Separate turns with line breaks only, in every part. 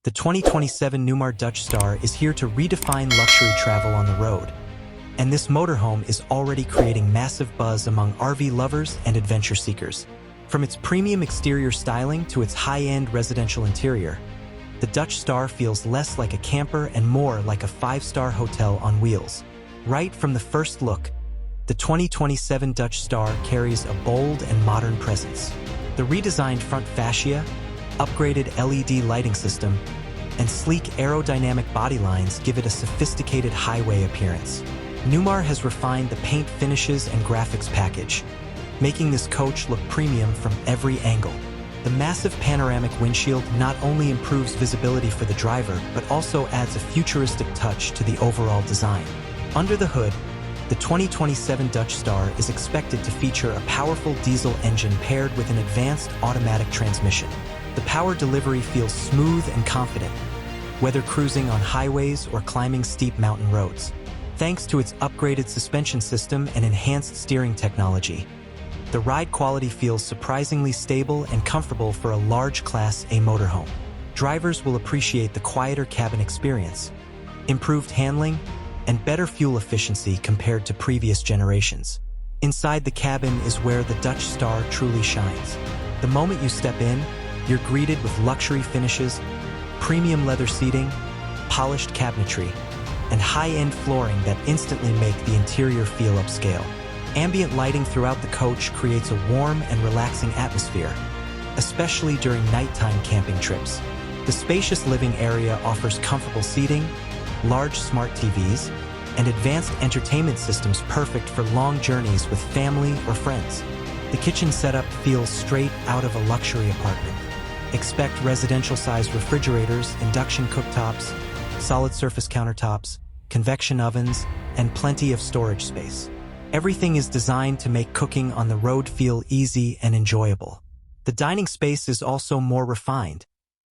The 2027 Newmar Dutch Star is here to redefine luxury travel on the road. And this motorhome is already creating massive buzz among RV lovers and adventure seekers. From its premium exterior styling to its high-end residential interior, the Dutch Star feels less like a camper and more like a five-star hotel on wheels. Right from the first look, the 2027 Dutch Star carries a bold and modern presence. The redesigned front fascia, upgraded LED lighting system, and sleek aerodynamic body lines give it a sophisticated highway appearance. Newmar has refined the paint finishes and graphics package, making this coach look premium from every angle. The massive panoramic windshield not only improves visibility for the driver, but also adds a futuristic touch to the overall design. Under the hood, the 2027 Dutch Star is expected to feature a powerful diesel engine paired with an advanced automatic transmission. The power delivery feels smooth and confident, whether cruising on highways or climbing steep mountain roads. Thanks to its upgraded suspension system and enhanced steering technology, the ride quality feels surprisingly stable and comfortable for a large Class A motorhome. Drivers will appreciate the quieter cabin experience, improved handling, and better fuel efficiency compared to previous generations. Inside the cabin is where the Dutch Star truly shines. The moment you step in, you're greeted with luxury finishes, premium leather seating, polished cabinetry, and high-end flooring that instantly make the interior feel upscale. Ambient lighting throughout the coach creates a warm and relaxing atmosphere, especially during nighttime camping trips. The spacious living area offers comfortable seating, large smart TVs, and advanced entertainment systems perfect for long journeys with family or friends. The kitchen setup feels straight out of a luxury apartment. Expect residential-sized refrigerators, induction cooktops, solid surface countertops, convection ovens, and plenty of storage space. Everything is designed to make cooking on the road feel easy and enjoyable. The dining space is also more refined,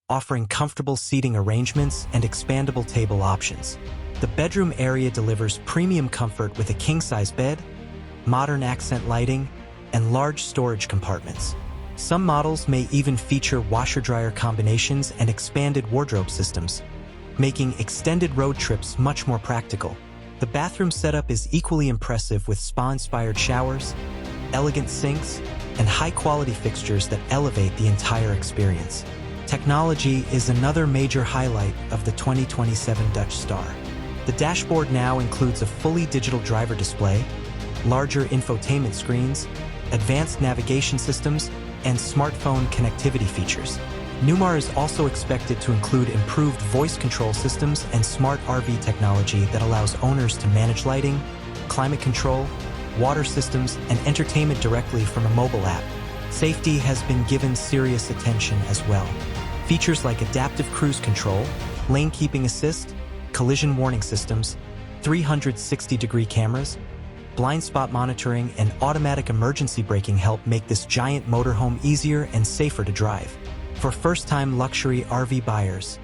offering comfortable seating arrangements and expandable table options. The bedroom area delivers premium comfort with a king-size bed, modern accent lighting, and large storage compartments. Some models may even feature washer-dryer combinations and expanded wardrobe systems, making extended road trips much more practical. The bathroom setup is equally impressive with spa-inspired showers, elegant sinks, and high-quality fixtures that elevate the entire experience. Technology is another major highlight of the 2027 Dutch Star. The dashboard now includes a fully digital driver display, larger infotainment screens, advanced navigation systems, and smartphone connectivity features. Newmar is also expected to include improved voice control systems and smart RV technology that allows owners to manage lighting, climate control, water systems, and entertainment directly from a mobile app. Safety has been given serious attention as well. Features like adaptive cruise control, lane keeping assist, collision warning systems, 360-degree cameras, blind spot monitoring, and automatic emergency braking help make this giant motorhome easier and safer to drive. For first-time luxury RV buyers,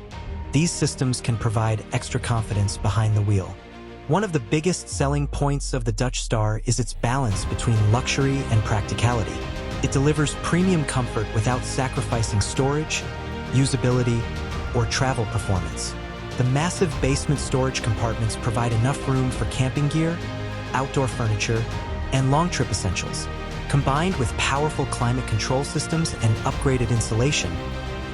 these systems can provide extra confidence behind the wheel. One of the biggest selling points of the Dutch Star is its balance between luxury and practicality. It delivers premium comfort without sacrificing storage, usability, or travel performance. The massive basement storage compartments provide enough room for camping gear, outdoor furniture, and long trip essentials. Combined with powerful climate control systems and upgraded insulation,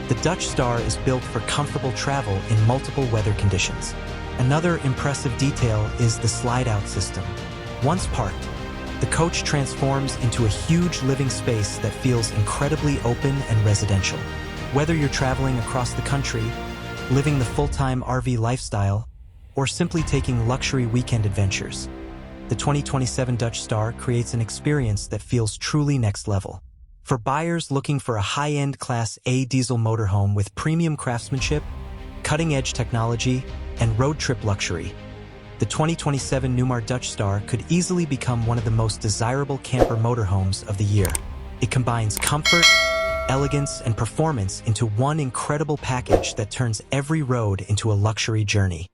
the Dutch Star is built for comfortable travel in multiple weather conditions. Another impressive detail is the slide-out system. Once parked, the coach transforms into a huge living space that feels incredibly open and residential. Whether you're traveling across the country, living the full-time RV lifestyle, or simply taking luxury weekend adventures, the 2027 Dutch Star creates an experience that feels truly next level. For buyers looking for a high-end Class A diesel motorhome with premium craftsmanship, cutting-edge technology, and road trip luxury, the 2027 Newmar Dutch Star could easily become one of the most desirable camper motorhomes of the year. It combines comfort, elegance, and performance into one incredible package that turns every road into a luxury journey.